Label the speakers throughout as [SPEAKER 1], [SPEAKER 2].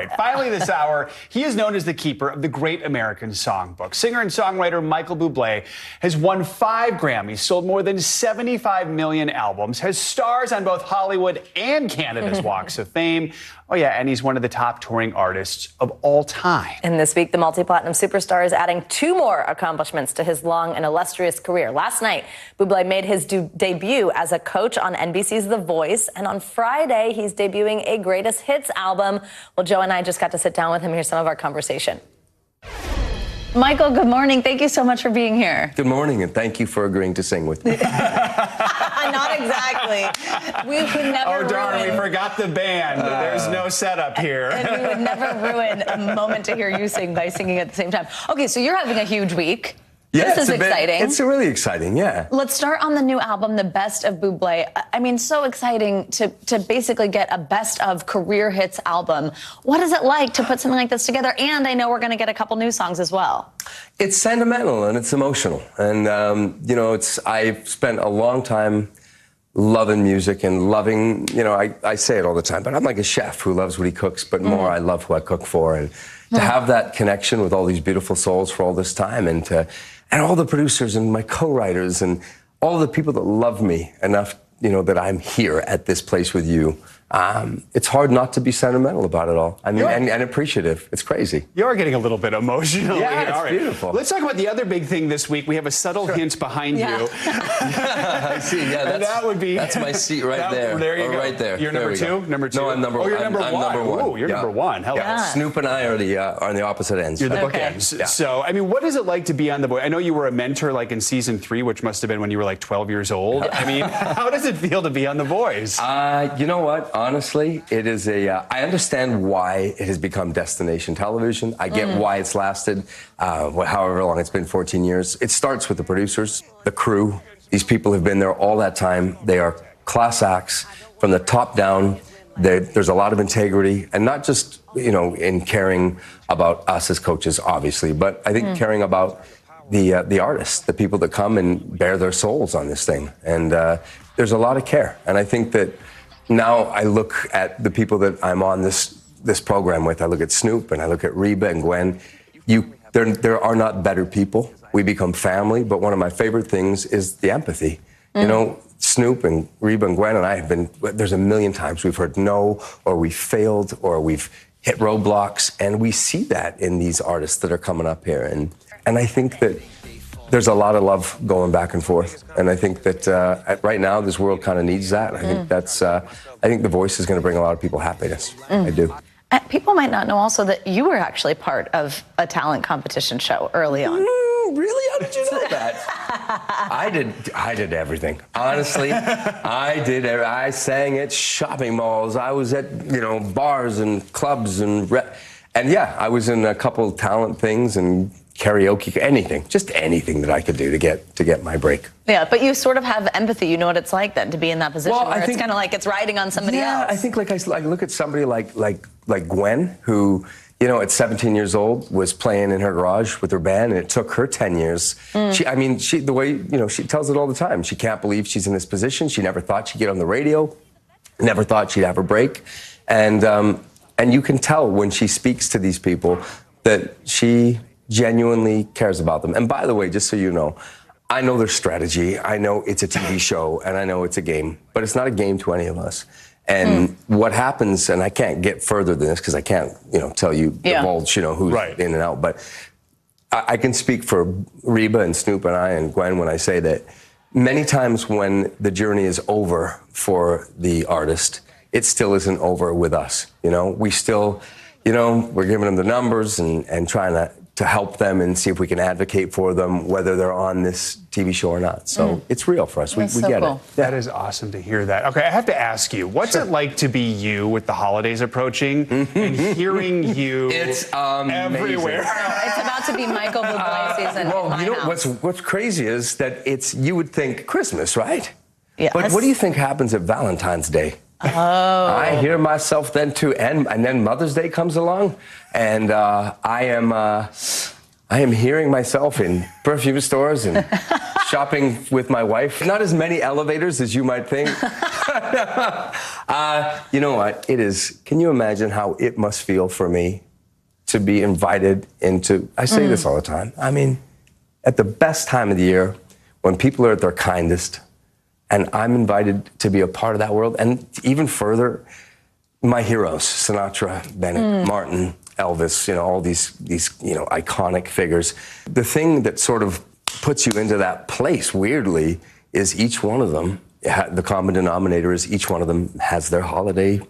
[SPEAKER 1] right. Finally this hour, he is known as the keeper of the great American Songbook. Singer and songwriter Michael Bublé has won 5 Grammys, sold more than 75 million albums, has stars on both Hollywood and Canada's walks of fame. Oh yeah, and he's one of the top touring artists of all time.
[SPEAKER 2] And this week, the multi-platinum superstar is adding 2 more accomplishments to his long and illustrious career. Last night, Bublé made his debut as a coach on NBC's The Voice, and on Friday, he's debuting a greatest hits album. Well, Joe and I just got to sit down with him. Here's some of our conversation. Michael, good morning. Thank you so much for being here.
[SPEAKER 3] Good morning, and thank you for agreeing to sing with me.
[SPEAKER 2] Not exactly. We would never
[SPEAKER 1] Oh, darn,
[SPEAKER 2] ruin...
[SPEAKER 1] we forgot the band. There's no setup here.
[SPEAKER 2] And we would never ruin a moment to hear you sing by singing at the same time. Okay, so you're having a huge week.
[SPEAKER 3] Yeah,
[SPEAKER 2] this is exciting.
[SPEAKER 3] It's really exciting, yeah.
[SPEAKER 2] Let's start on the new album, The Best of Bublé. I mean, so exciting to basically get a best of career hits album. What is it like to put something like this together? And I know we're going to get a couple new songs as well.
[SPEAKER 3] It's sentimental and it's emotional. And, you know, I've spent a long time loving music and loving, you know, I say it all the time, but I'm like a chef who loves what he cooks, but more I love who I cook for. And to have that connection with all these beautiful souls for all this time and all the producers and my co-writers and all the people that love me enough, you know, that I'm here at this place with you. It's hard not to be sentimental about it all. I mean, and appreciative. It's crazy.
[SPEAKER 1] You're getting a little bit emotional.
[SPEAKER 3] Yeah,
[SPEAKER 1] here.
[SPEAKER 3] it's beautiful.
[SPEAKER 1] Let's talk about the other big thing this week. We have a subtle hint behind you.
[SPEAKER 3] I see. Yeah, that's my seat right there.
[SPEAKER 1] There you go.
[SPEAKER 3] Right there.
[SPEAKER 1] You're
[SPEAKER 3] there
[SPEAKER 1] number 2? Number 2?
[SPEAKER 3] No, I'm number 1.
[SPEAKER 1] Oh, you're number 1.
[SPEAKER 3] I'm number 1.
[SPEAKER 1] Ooh, you're number 1. Hello.
[SPEAKER 3] Yeah. Snoop and I are on the opposite ends.
[SPEAKER 1] You're the bookends. Yeah. So, I mean, what is it like to be on The Voice? I know you were a mentor like in season 3, which must have been when you were like 12 years old. I mean, how does it feel to be on The Voice?
[SPEAKER 3] You know what? Honestly, it is I understand why it has become destination television. I get why it's lasted, however long it's been, 14 years. It starts with the producers, the crew. These people have been there all that time. They are class acts from the top down. There's a lot of integrity, and not just, you know, in caring about us as coaches, obviously, but I think caring about the artists, the people that come and bear their souls on this thing. And there's a lot of care. And I think that now I look at the people that I'm on this program with. I look at Snoop and I look at Reba and Gwen. There are not better people. We become family, but one of my favorite things is the empathy. You know, Snoop and Reba and Gwen and I have been, there's a million times we've heard no, or we've failed, or we've hit roadblocks, and we see that in these artists that are coming up here. And I think that there's a lot of love going back and forth, and I think that right now this world kind of needs that. I think I think The Voice is going to bring a lot of people happiness. I do.
[SPEAKER 2] People might not know also that you were actually part of a talent competition show early on.
[SPEAKER 3] Really? How did you know that? I did everything. Honestly, I sang at shopping malls. I was at, you know, bars and clubs and yeah, I was in a couple talent things and karaoke, anything, just anything that I could do to get my break.
[SPEAKER 2] Yeah, but you sort of have empathy. You know what it's like then to be in that position where it's kind of like it's riding on somebody else.
[SPEAKER 3] Yeah, I think like I look at somebody like Gwen, who, you know, at 17 years old was playing in her garage with her band, and it took her 10 years. The way, you know, she tells it all the time. She can't believe she's in this position. She never thought she'd get on the radio, never thought she'd have a break. And you can tell when she speaks to these people that she genuinely cares about them. And by the way, just so you know, I know their strategy. I know it's a TV show, and I know it's a game, but it's not a game to any of us. And what happens, and I can't get further than this because I can't, you know, tell you, divulge, you know, who's in and out, but I can speak for Reba and Snoop and I and Gwen when I say that many times when the journey is over for the artist, it still isn't over with us. You know, we still, you know, we're giving them the numbers and trying to help them and see if we can advocate for them, whether they're on this TV show or not. So it's real for us. We get it.
[SPEAKER 1] That is awesome to hear that. Okay, I have to ask you, what's it like to be you with the holidays approaching and hearing you everywhere?
[SPEAKER 2] It's about to be Michael Bublé season.
[SPEAKER 3] Well, you know what's crazy is that you would think Christmas, right?
[SPEAKER 2] Yes.
[SPEAKER 3] But what do you think happens at Valentine's Day?
[SPEAKER 2] Oh.
[SPEAKER 3] I hear myself then too, and then Mother's Day comes along, and I am hearing myself in perfume stores and shopping with my wife. Not as many elevators as you might think. You know what? It is. Can you imagine how it must feel for me to be invited into, I say this all the time, I mean, at the best time of the year, when people are at their kindest, and I'm invited to be a part of that world, and even further, my heroes, Sinatra, Bennett, Martin, Elvis, you know, all these you know, iconic figures. The thing that sort of puts you into that place, weirdly, is each one of them, the common denominator is each one of them has their holiday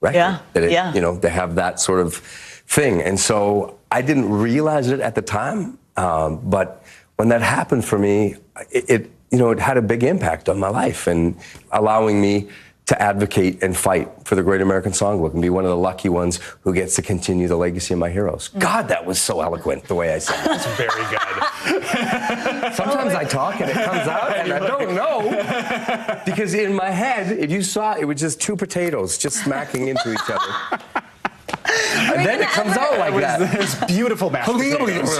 [SPEAKER 3] record.
[SPEAKER 2] Yeah,
[SPEAKER 3] You know, they have that sort of thing. And so I didn't realize it at the time, but when that happened for me, it you know, it had a big impact on my life and allowing me to advocate and fight for the Great American Songbook and be one of the lucky ones who gets to continue the legacy of my heroes. God, that was so eloquent, the way I said it.
[SPEAKER 1] That's very good.
[SPEAKER 3] Sometimes I talk and it comes out and I don't know. Because in my head, if you saw it, it was just two potatoes just smacking into each other. And then it comes out like that.
[SPEAKER 1] It was beautiful mashed potatoes.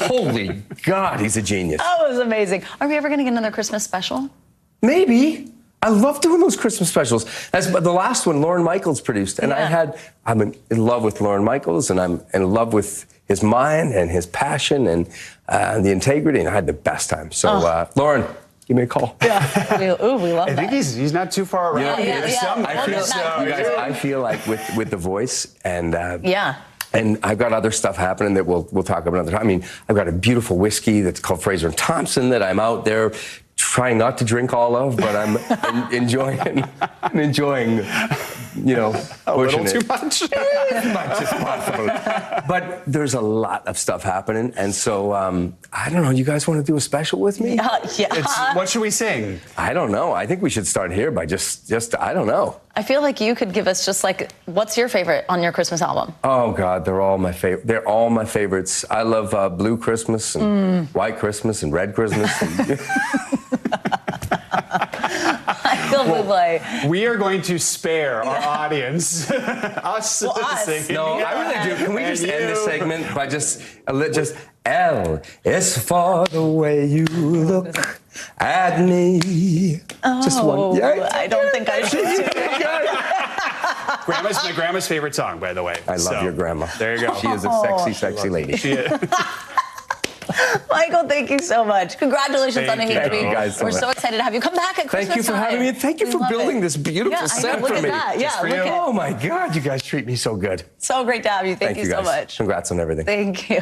[SPEAKER 3] Holy God, he's a genius.
[SPEAKER 2] That was amazing. Are we ever going to get another Christmas special?
[SPEAKER 3] Maybe. I love doing those Christmas specials. But the last one, Lorne Michaels produced. And I'm in love with Lorne Michaels, and I'm in love with his mind and his passion and the integrity, and I had the best time. So, Lorne, give me a call.
[SPEAKER 2] Yeah. we love
[SPEAKER 1] I think he's not too far around.
[SPEAKER 3] I feel like with the voice and
[SPEAKER 2] Yeah.
[SPEAKER 3] And I've got other stuff happening that we'll talk about another time. I mean, I've got a beautiful whiskey that's called Fraser and Thompson that I'm out there trying not to drink all of, but I'm enjoying, you know,
[SPEAKER 1] a little
[SPEAKER 3] pushing
[SPEAKER 1] too much.
[SPEAKER 3] As much as possible. But there's a lot of stuff happening, and so I don't know. You guys want to do a special with me?
[SPEAKER 2] Yeah.
[SPEAKER 1] What should we sing?
[SPEAKER 3] I don't know. I think we should start here by just I don't know.
[SPEAKER 2] I feel like you could give us just like, what's your favorite on your Christmas album?
[SPEAKER 3] Oh God, they're all my favorite. They're all my favorites. I love Blue Christmas and White Christmas and Red Christmas.
[SPEAKER 2] Michael Bublé.
[SPEAKER 1] We are going to spare our audience us singing.
[SPEAKER 3] No, I really do. Can we just end this segment by just L is for the way you look at me.
[SPEAKER 2] Oh,
[SPEAKER 3] just one. Yeah,
[SPEAKER 2] I don't think I should do it.
[SPEAKER 1] My grandma's favorite song, by the way.
[SPEAKER 3] I love your grandma.
[SPEAKER 1] There you go.
[SPEAKER 3] She is a sexy, sexy lady.
[SPEAKER 1] She is.
[SPEAKER 2] Michael, thank you so much. Congratulations on a huge week.
[SPEAKER 3] You guys so
[SPEAKER 2] We're
[SPEAKER 3] much.
[SPEAKER 2] so excited to have you come back at Christmas
[SPEAKER 3] Thank you for having me, and thank you for building this beautiful set
[SPEAKER 2] look
[SPEAKER 3] for
[SPEAKER 2] at
[SPEAKER 3] me.
[SPEAKER 2] That. Yeah,
[SPEAKER 1] for
[SPEAKER 2] look
[SPEAKER 1] you.
[SPEAKER 2] at
[SPEAKER 3] Oh my God, you guys treat me so good.
[SPEAKER 2] So great to have you. Thank you so
[SPEAKER 3] guys.
[SPEAKER 2] much.
[SPEAKER 3] Congrats on everything.
[SPEAKER 2] Thank you.